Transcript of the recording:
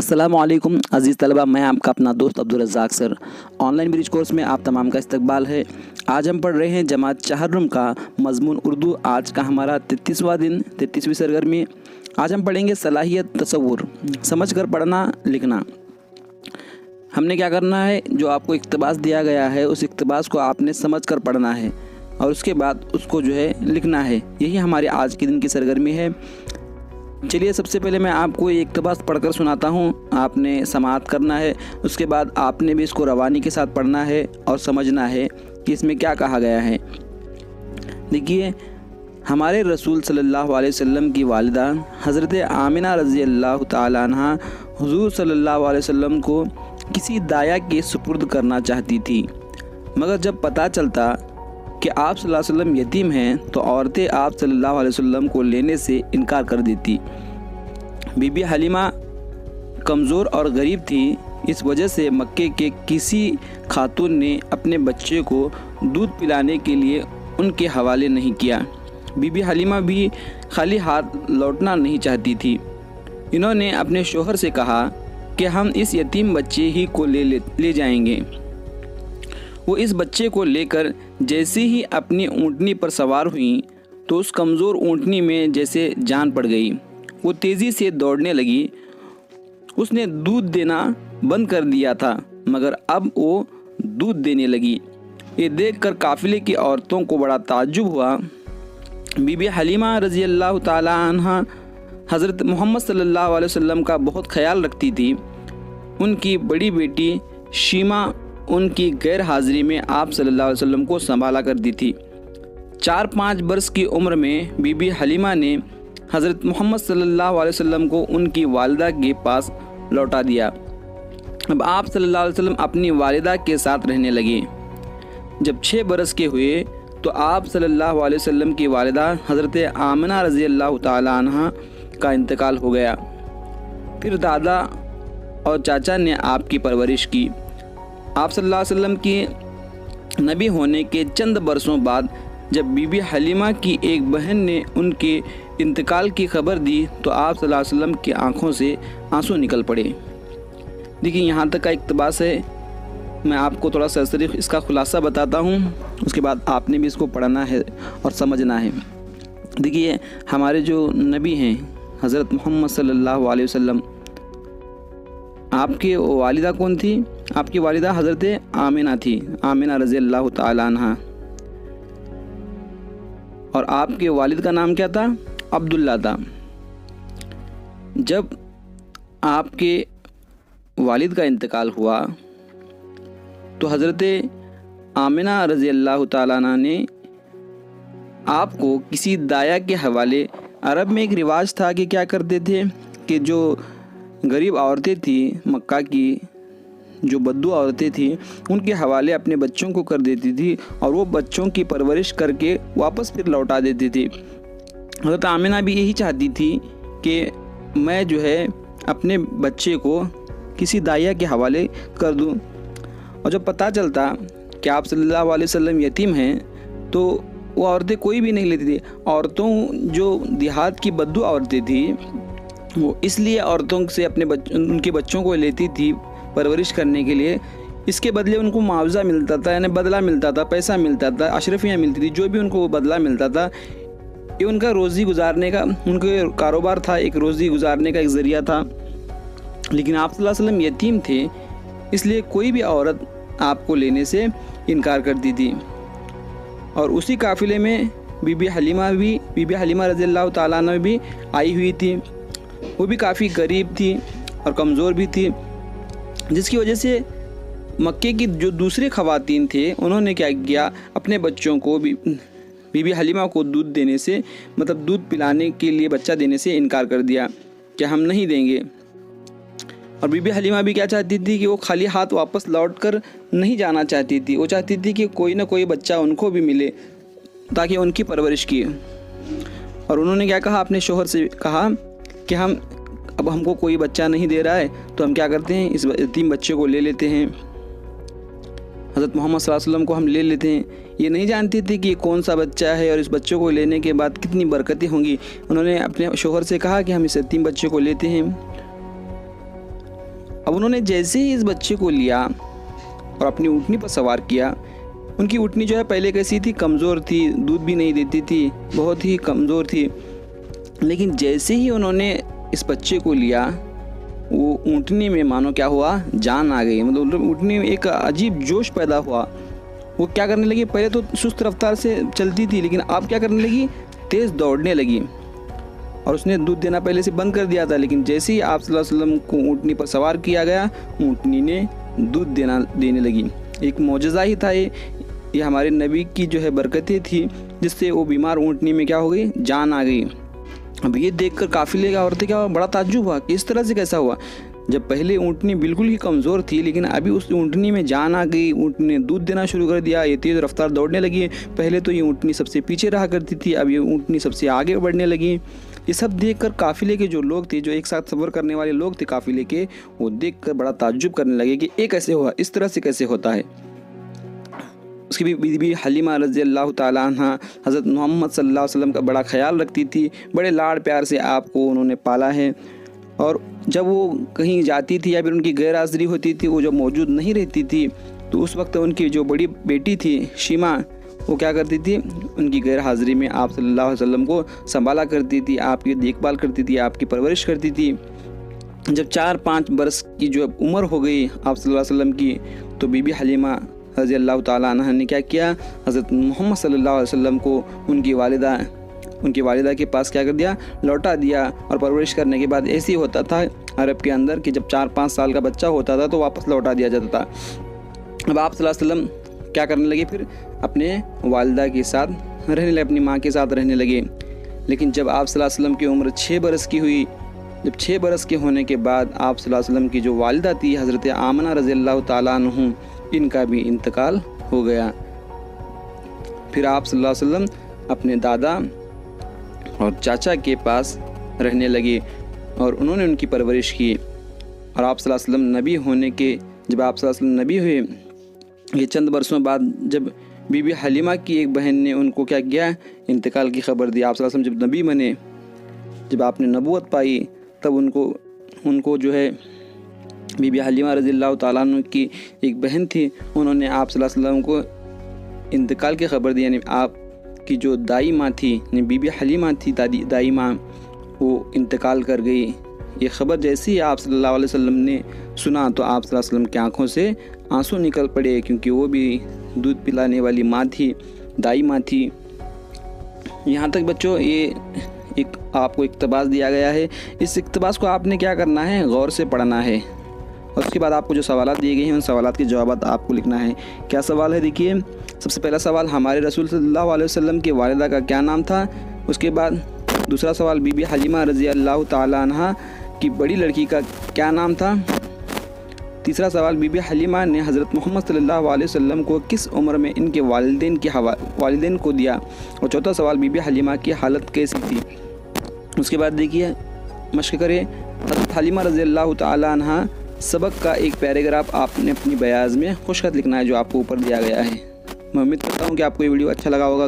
السلام علیکم عزیز طلبہ، میں آپ کا اپنا دوست عبدالرزاق سر۔ آن لائن برج کورس میں آپ تمام کا استقبال ہے۔ آج ہم پڑھ رہے ہیں جماعت چہرم کا مضمون اردو۔ آج کا ہمارا 33واں دن، 33ویں سرگرمی۔ آج ہم پڑھیں گے صلاحیت تصور، سمجھ کر پڑھنا لکھنا۔ ہم نے کیا کرنا ہے، جو آپ کو اقتباس دیا گیا ہے اس اقتباس کو آپ نے سمجھ کر پڑھنا ہے اور اس کے بعد اس کو لکھنا ہے۔ یہی ہمارے آج کے دن کی سرگرمی ہے۔ چلیے سب سے پہلے میں آپ کو یہ اقتباس پڑھ کر سناتا ہوں، آپ نے سماعت کرنا ہے۔ اس کے بعد آپ نے بھی اس کو روانی کے ساتھ پڑھنا ہے اور سمجھنا ہے کہ اس میں کیا کہا گیا ہے۔ دیکھیے، ہمارے رسول صلی اللہ علیہ وسلم کی والدہ حضرت آمنہ رضی اللہ تعالیٰ عنہ حضور صلی اللہ علیہ وسلم کو کسی داعیہ کے سپرد کرنا چاہتی تھی، مگر جب پتہ چلتا کہ آپ صلی اللہ علیہ وسلم یتیم ہیں تو عورتیں آپ صلی اللہ علیہ وسلم کو لینے سے انکار کر دیتی۔ بی بی حلیمہ کمزور اور غریب تھی، اس وجہ سے مکے کے کسی خاتون نے اپنے بچے کو دودھ پلانے کے لیے ان کے حوالے نہیں کیا۔ بی بی حلیمہ بھی خالی ہاتھ لوٹنا نہیں چاہتی تھی۔ انہوں نے اپنے شوہر سے کہا کہ ہم اس یتیم بچے ہی کو لے جائیں گے۔ وہ اس بچے کو لے کر جیسے ہی اپنی اونٹنی پر سوار ہوئیں تو اس کمزور اونٹنی میں جیسے جان پڑ گئی۔ وہ تیزی سے دوڑنے لگی۔ اس نے دودھ دینا بند کر دیا تھا، مگر اب وہ دودھ دینے لگی۔ یہ دیکھ کر قافلے کی عورتوں کو بڑا تعجب ہوا۔ بی بی حلیمہ رضی اللہ تعالیٰ عنہ حضرت محمد صلی اللہ علیہ وسلم کا بہت خیال رکھتی تھی۔ ان کی بڑی بیٹی شیمہ ان کی غیر حاضری میں آپ صلی اللہ علیہ وسلم کو سنبھالا کرتی تھی۔ 4-5 برس کی عمر میں بی بی حلیمہ نے حضرت محمد صلی اللہ علیہ وسلم کو ان کی والدہ کے پاس لوٹا دیا۔ اب آپ صلی اللہ علیہ وسلم اپنی والدہ کے ساتھ رہنے لگے۔ جب 6 برس کے ہوئے تو آپ صلی اللہ علیہ وسلم کی والدہ حضرت آمنہ رضی اللہ تعالیٰ عنہ کا انتقال ہو گیا۔ پھر دادا اور چاچا نے آپ کی پرورش کی۔ آپ صلی اللہ علیہ وسلم کی نبی ہونے کے چند برسوں بعد جب بی بی حلیمہ کی ایک بہن نے ان کے انتقال کی خبر دی تو آپ صلی اللہ علیہ وسلم کی آنکھوں سے آنسو نکل پڑے۔ دیکھیے، یہاں تک کا اقتباس ہے۔ میں آپ کو تھوڑا سا صرف اس کا خلاصہ بتاتا ہوں، اس کے بعد آپ نے بھی اس کو پڑھنا ہے اور سمجھنا ہے۔ دیکھیے، ہمارے جو نبی ہیں حضرت محمد صلی اللہ علیہ وسلم، آپ کی والدہ کون تھی؟ آپ کی والدہ حضرت آمنہ تھی، آمنہ رضی اللہ تعالیٰ عنہ۔ اور آپ کے والد کا نام کیا تھا؟ عبداللہ تھا۔ جب آپ کے والد کا انتقال ہوا تو حضرت آمنہ رضی اللہ تعالیٰ عنہ نے آپ کو کسی داعیہ کے حوالے، عرب میں ایک رواج تھا کہ کیا کرتے تھے کہ جو غریب عورتیں تھیں، مکہ کی جو بدو عورتیں تھیں، ان کے حوالے اپنے بچوں کو کر دیتی تھی اور وہ بچوں کی پرورش کر کے واپس پھر لوٹا دیتی تھی۔ حضرت آمنہ بھی یہی چاہتی تھی کہ میں اپنے بچے کو کسی داعیہ کے حوالے کر دوں، اور جب پتہ چلتا کہ آپ صلی اللہ علیہ وسلم یتیم ہیں تو وہ عورتیں کوئی بھی نہیں لیتی تھی۔ عورتوں جو دیہات کی بدو عورتیں تھیں وہ اس لیے عورتوں سے ان کے بچوں کو لیتی تھی پرورش کرنے کے لیے، اس کے بدلے ان کو معاوضہ ملتا تھا، یعنی بدلہ ملتا تھا، پیسہ ملتا تھا، اشرفیاں ملتی تھی، جو بھی ان کو بدلہ ملتا تھا، یہ ان کا روزی گزارنے کا، ان کے کاروبار تھا، ایک روزی گزارنے کا ایک ذریعہ تھا۔ لیکن آپ صلی اللہ علیہ وسلم یتیم تھے، اس لیے کوئی بھی عورت آپ کو لینے سے انکار کرتی تھی۔ اور اسی قافلے میں بی بی حلیمہ رضی اللہ تعالیٰ عنہ بھی آئی ہوئی تھی۔ وہ بھی کافی غریب تھی اور کمزور بھی تھی، جس کی وجہ سے مکے کی جو دوسرے خواتین تھے انہوں نے کیا کیا، اپنے بچوں کو بی بی حلیمہ کو دودھ دینے سے، مطلب دودھ پلانے کے لیے بچہ دینے سے انکار کر دیا کہ ہم نہیں دیں گے۔ اور بی بی حلیمہ بھی کیا چاہتی تھی کہ وہ خالی ہاتھ واپس لوٹ کر نہیں جانا چاہتی تھی، وہ چاہتی تھی کہ کوئی نہ کوئی بچہ ان کو بھی ملے تاکہ ان کی پرورش کی۔ اور انہوں نے کیا کہا، اپنے شوہر سے کہا کہ اب ہم کو کوئی بچہ نہیں دے رہا ہے تو ہم کیا کرتے ہیں، اس یتیم بچے کو لے لیتے ہیں، حضرت محمد صلی اللہ علیہ وسلم کو ہم لے لیتے ہیں۔ یہ نہیں جانتی تھی کہ یہ کون سا بچہ ہے اور اس بچے کو لینے کے بعد کتنی برکتیں ہوں گی۔ انہوں نے اپنے شوہر سے کہا کہ ہم اس یتیم بچے کو لیتے ہیں۔ اب انہوں نے جیسے ہی اس بچے کو لیا اور اپنی اونٹنی پر سوار کیا، ان کی اونٹنی جو ہے پہلے کیسی تھی، کمزور تھی، دودھ بھی نہیں دیتی تھی، بہت ہی کمزور تھی، لیکن جیسے ہی انہوں نے اس بچے کو لیا وہ اونٹنی میں مانو کیا ہوا، جان آ گئی، مطلب اونٹنی میں ایک عجیب جوش پیدا ہوا۔ وہ کیا کرنے لگی، پہلے تو سست رفتار سے چلتی تھی لیکن اب کیا کرنے لگی، تیز دوڑنے لگی، اور اس نے دودھ دینا پہلے سے بند کر دیا تھا، لیکن جیسے ہی آپ صلی اللہ علیہ وسلم کو اونٹنی پر سوار کیا گیا اونٹنی نے دودھ دینے لگی۔ ایک معجزہ ہی تھا یہ ہمارے نبی کی جو ہے برکتیں تھی، جس سے وہ بیمار اونٹنی میں کیا ہو گئی، جان آ گئی۔ اب یہ دیکھ کر قافلے کا عورتیں کیا ہوا، بڑا تعجب ہوا کہ اس طرح سے کیسا ہوا، جب پہلے اونٹنی بالکل ہی کمزور تھی لیکن ابھی اس اونٹنی میں جان آ گئی، اونٹنی نے دودھ دینا شروع کر دیا، یہ تیز رفتار دوڑنے لگی۔ پہلے تو یہ اونٹنی سب سے پیچھے رہا کرتی تھی، اب یہ اونٹنی سب سے آگے بڑھنے لگی۔ یہ سب دیکھ کر قافلے کے جو لوگ تھے، جو ایک ساتھ سفر کرنے والے لوگ تھے قافلے کے، وہ دیکھ کر بڑا تعجب کرنے لگے کہ یہ کیسے ہوا، اس طرح سے کیسے ہوتا ہے۔ اس کی بی بی حلیمہ رضی اللہ تعالیٰ عنہ حضرت محمد صلی اللہ علیہ وسلم کا بڑا خیال رکھتی تھی، بڑے لاڑ پیار سے آپ کو انہوں نے پالا ہے، اور جب وہ کہیں جاتی تھی یا پھر ان کی غیر حاضری ہوتی تھی، وہ جب موجود نہیں رہتی تھی تو اس وقت ان کی جو بڑی بیٹی تھی شیمہ، وہ کیا کرتی تھی، ان کی غیر حاضری میں آپ صلی اللہ علیہ وسلم کو سنبھالا کرتی تھی، آپ کی دیکھ بھال کرتی تھی، آپ کی پرورش کرتی تھی۔ جب 4-5 برس کی جو عمر ہو گئی آپ صلی اللہ علیہ وسلم کی، تو بی بی حلیمہ رضی اللہ تعالیٰ عنہ نے کیا کیا، حضرت محمد صلی اللہ علیہ وسلم کو ان کی والدہ کے پاس کیا کر دیا، لوٹا دیا، اور پرورش کرنے کے بعد ایسے ہی ہوتا تھا عرب کے اندر کہ جب 4-5 سال کا بچہ ہوتا تھا تو واپس لوٹا دیا جاتا تھا۔ اب آپ صلی اللہ علیہ وسلم کیا کرنے لگے، پھر اپنے والدہ کے ساتھ رہنے لگے، اپنی ماں کے ساتھ رہنے لگے۔ لیکن جب آپ صلی اللہ علیہ وسلم کی عمر 6 برس کی ہوئی، جب 6 برس کے ہونے کے بعد آپ صلی اللہ علیہ وسلم کی جو والدہ تھی حضرت آمنہ رضی اللہ تعالیٰ عنہ، ان کا بھی انتقال ہو گیا۔ پھر آپ صلی اللہ علیہ وسلم اپنے دادا اور چاچا کے پاس رہنے لگے اور انہوں نے ان کی پرورش کی۔ اور آپ صلی اللہ علیہ وسلم نبی ہونے کے، جب آپ صلی اللہ علیہ وسلم نبی ہوئے، یہ چند برسوں بعد جب بی بی حلیمہ کی ایک بہن نے ان کو کیا کیا، انتقال کی خبر دی۔ آپ صلی اللہ علیہ وسلم جب نبی بنے، جب آپ نے نبوت پائی، تب ان کو جو ہے بی بی حلیمہ رضی اللہ تعالیٰ عنہ کی ایک بہن تھی، انہوں نے آپ صلی اللہ علیہ وسلم کو انتقال کی خبر دی، یعنی آپ کی جو دائی ماں تھی، یعنی بی بی حلیمہ تھی دائی ماں، وہ انتقال کر گئی۔ یہ خبر جیسے ہی آپ صلی اللہ علیہ وسلم نے سنا تو آپ صلی اللہ علیہ وسلم کی آنکھوں سے آنسو نکل پڑے، کیونکہ وہ بھی دودھ پلانے والی ماں تھی، دائی ماں تھی۔ یہاں تک بچوں یہ ایک آپ کو اقتباس دیا گیا ہے، اس اقتباس کو آپ نے کیا کرنا ہے، غور سے پڑھنا ہے، اور اس کے بعد آپ کو جو سوالات دیے گئے ہیں ان سوالات کے جوابات آپ کو لکھنا ہے۔ کیا سوال ہے، دیکھیے سب سے پہلا سوال، ہمارے رسول صلی اللہ علیہ وسلم کی والدہ کا کیا نام تھا؟ اس کے بعد دوسرا سوال، بی بی حلیمہ رضی اللہ تعالیٰ عنہ کی بڑی لڑکی کا کیا نام تھا؟ تیسرا سوال، بی بی حلیمہ نے حضرت محمد صلی اللہ علیہ وسلم کو کس عمر میں ان کے والدین کو دیا؟ اور چوتھا سوال، بی بی حلیمہ کی حالت کیسی تھی؟ اس کے بعد دیکھیے مشق کرے، حضرت حلیمہ رضی اللہ تعالیٰ عنہ سبق کا ایک پیراگراف آپ نے اپنی بیاض میں خوش خط لکھنا ہے جو آپ کو اوپر دیا گیا ہے۔ میں امید کرتا ہوں کہ آپ کو یہ ویڈیو اچھا لگا ہوگا۔